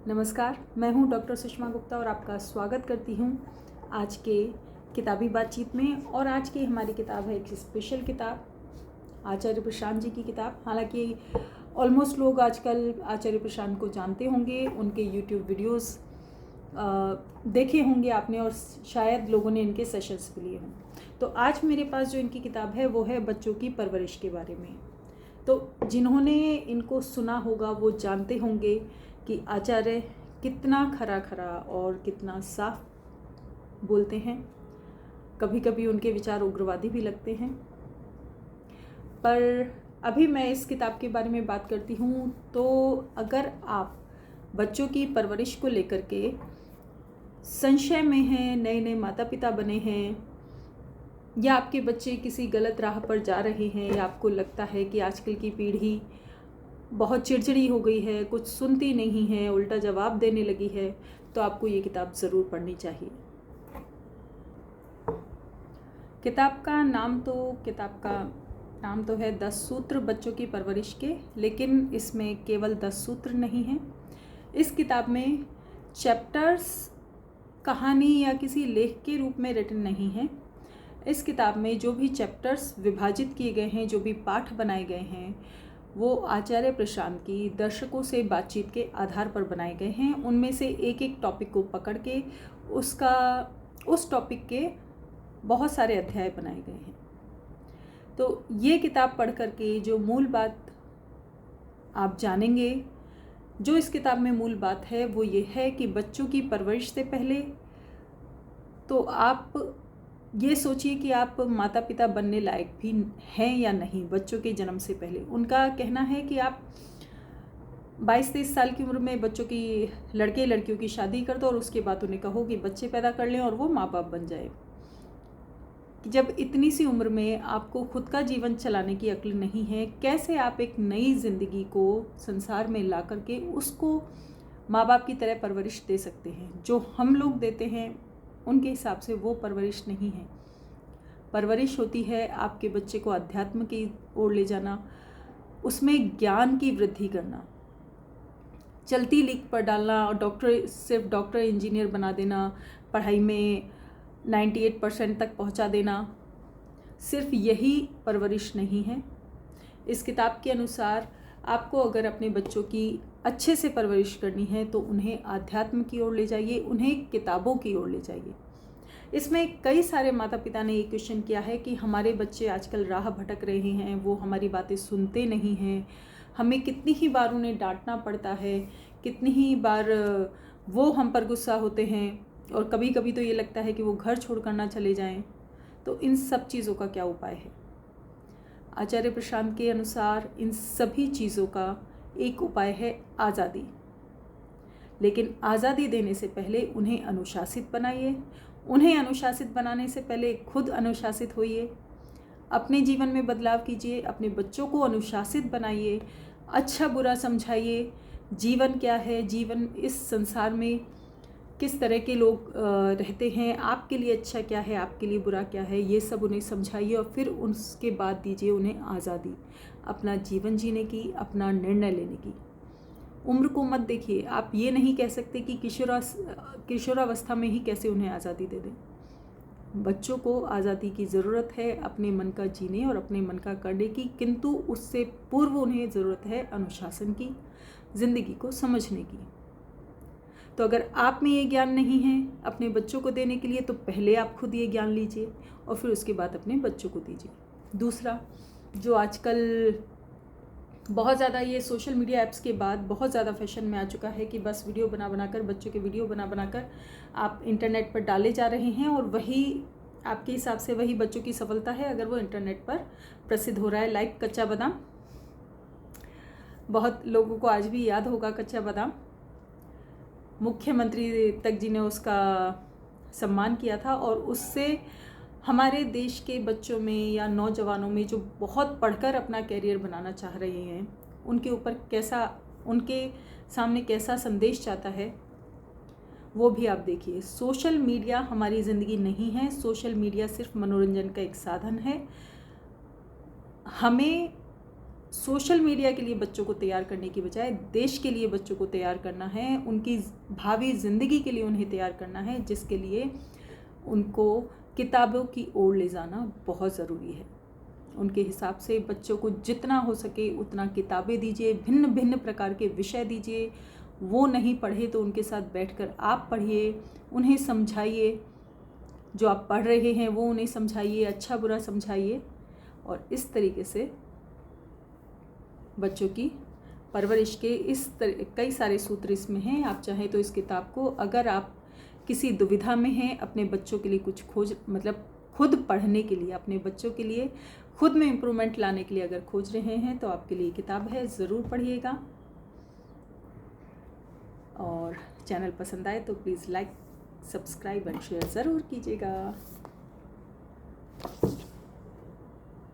नमस्कार, मैं हूं डॉक्टर सुषमा गुप्ता और आपका स्वागत करती हूं आज के किताबी बातचीत में। और आज की हमारी किताब है एक स्पेशल किताब, आचार्य प्रशांत जी की किताब। हालांकि ऑलमोस्ट लोग आजकल आचार्य प्रशांत को जानते होंगे, उनके यूट्यूब वीडियोस देखे होंगे आपने और शायद लोगों ने इनके सेशंस भी लिए हों। तो आज मेरे पास जो इनकी किताब है वो है बच्चों की परवरिश के बारे में। तो जिन्होंने इनको सुना होगा वो जानते होंगे कि आचार्य कितना खरा खरा और कितना साफ बोलते हैं। कभी कभी उनके विचार उग्रवादी भी लगते हैं, पर अभी मैं इस किताब के बारे में बात करती हूँ। तो अगर आप बच्चों की परवरिश को लेकर के संशय में हैं, नए नए माता पिता बने हैं, या आपके बच्चे किसी गलत राह पर जा रहे हैं, या आपको लगता है कि आजकल की पीढ़ी बहुत चिड़चिड़ी हो गई है, कुछ सुनती नहीं है, उल्टा जवाब देने लगी है, तो आपको ये किताब ज़रूर पढ़नी चाहिए। किताब का नाम तो है 10 सूत्र बच्चों की परवरिश के, लेकिन इसमें केवल 10 सूत्र नहीं हैं। इस किताब में चैप्टर्स कहानी या किसी लेख के रूप में रिटन नहीं है। इस किताब में जो भी चैप्टर्स विभाजित किए गए हैं, जो भी पाठ बनाए गए हैं, वो आचार्य प्रशांत की दर्शकों से बातचीत के आधार पर बनाए गए हैं। उनमें से एक एक टॉपिक को पकड़ के उस टॉपिक के बहुत सारे अध्याय बनाए गए हैं। तो ये किताब पढ़ करके जो मूल बात आप जानेंगे, जो इस किताब में मूल बात है वो ये है कि बच्चों की परवरिश से पहले तो आप ये सोचिए कि आप माता पिता बनने लायक भी हैं या नहीं। बच्चों के जन्म से पहले उनका कहना है कि आप 22-23 साल की उम्र में बच्चों की लड़के लड़कियों की शादी कर दो और उसके बाद उन्हें कहो कि बच्चे पैदा कर लें और वो माँ बाप बन जाए। जब इतनी सी उम्र में आपको खुद का जीवन चलाने की अक्ल नहीं है, कैसे आप एक नई ज़िंदगी को संसार में ला करके उसको माँ बाप की तरह परवरिश दे सकते हैं? जो हम लोग देते हैं उनके हिसाब से वो परवरिश नहीं है। परवरिश होती है आपके बच्चे को अध्यात्म की ओर ले जाना, उसमें ज्ञान की वृद्धि करना, चलती लीक पर डालना और सिर्फ डॉक्टर इंजीनियर बना देना, पढ़ाई में 98% तक पहुंचा देना, सिर्फ यही परवरिश नहीं है। इस किताब के अनुसार आपको अगर अपने बच्चों की अच्छे से परवरिश करनी है तो उन्हें आध्यात्म की ओर ले जाइए, उन्हें किताबों की ओर ले जाइए। इसमें कई सारे माता पिता ने ये क्वेश्चन किया है कि हमारे बच्चे आजकल राह भटक रहे हैं, वो हमारी बातें सुनते नहीं हैं, हमें कितनी ही बार उन्हें डांटना पड़ता है, कितनी ही बार वो हम पर गुस्सा होते हैं, और कभी कभी तो ये लगता है कि वो घर छोड़कर ना चले जाएं। तो इन सब चीज़ों का क्या उपाय है? आचार्य प्रशांत के अनुसार इन सभी चीज़ों का एक उपाय है आज़ादी। लेकिन आज़ादी देने से पहले उन्हें अनुशासित बनाइए। उन्हें अनुशासित बनाने से पहले खुद अनुशासित होइए, अपने जीवन में बदलाव कीजिए, अपने बच्चों को अनुशासित बनाइए, अच्छा बुरा समझाइए। जीवन क्या है, जीवन इस संसार में किस तरह के लोग रहते हैं, आपके लिए अच्छा क्या है, आपके लिए बुरा क्या है, ये सब उन्हें समझाइए। और फिर उसके बाद दीजिए उन्हें आज़ादी, अपना जीवन जीने की, अपना निर्णय लेने की। उम्र को मत देखिए। आप ये नहीं कह सकते कि किशोरावस्था में ही कैसे उन्हें आज़ादी दे दें। बच्चों को आज़ादी की ज़रूरत है अपने मन का जीने और अपने मन का करने की, किंतु उससे पूर्व उन्हें ज़रूरत है अनुशासन की, ज़िंदगी को समझने की। तो अगर आप में ये ज्ञान नहीं है अपने बच्चों को देने के लिए, तो पहले आप खुद ये ज्ञान लीजिए और फिर उसके बाद अपने बच्चों को दीजिए। दूसरा, जो आजकल बहुत ज़्यादा ये सोशल मीडिया ऐप्स के बाद बहुत ज़्यादा फैशन में आ चुका है कि बस वीडियो बना बनाकर, बच्चों के वीडियो बना बनाकर आप इंटरनेट पर डाले जा रहे हैं, और वही आपके हिसाब से वही बच्चों की सफलता है अगर वो इंटरनेट पर प्रसिद्ध हो रहा है। लाइक कच्चा बादाम, बहुत लोगों को आज भी याद होगा कच्चा बादाम। मुख्यमंत्री तक जी ने उसका सम्मान किया था, और उससे हमारे देश के बच्चों में या नौजवानों में जो बहुत पढ़कर अपना कैरियर बनाना चाह रहे हैं, उनके सामने कैसा संदेश जाता है वो भी आप देखिए। सोशल मीडिया हमारी ज़िंदगी नहीं है। सोशल मीडिया सिर्फ मनोरंजन का एक साधन है। हमें सोशल मीडिया के लिए बच्चों को तैयार करने की बजाय देश के लिए बच्चों को तैयार करना है, उनकी भावी ज़िंदगी के लिए उन्हें तैयार करना है, जिसके लिए उनको किताबों की ओर ले जाना बहुत ज़रूरी है। उनके हिसाब से बच्चों को जितना हो सके उतना किताबें दीजिए, भिन्न भिन्न प्रकार के विषय दीजिए। वो नहीं पढ़े तो उनके साथ बैठकर आप पढ़िए, उन्हें समझाइए, जो आप पढ़ रहे हैं वो उन्हें समझाइए, अच्छा बुरा समझाइए। और इस तरीके से बच्चों की परवरिश के कई सारे सूत्र इसमें हैं। आप चाहें तो इस किताब को, अगर आप किसी दुविधा में हैं, अपने बच्चों के लिए कुछ खोज मतलब खुद पढ़ने के लिए, अपने बच्चों के लिए खुद में इम्प्रूवमेंट लाने के लिए अगर खोज रहे हैं तो आपके लिए किताब है, ज़रूर पढ़िएगा। और चैनल पसंद आए तो please like, subscribe and share ज़रूर कीजिएगा।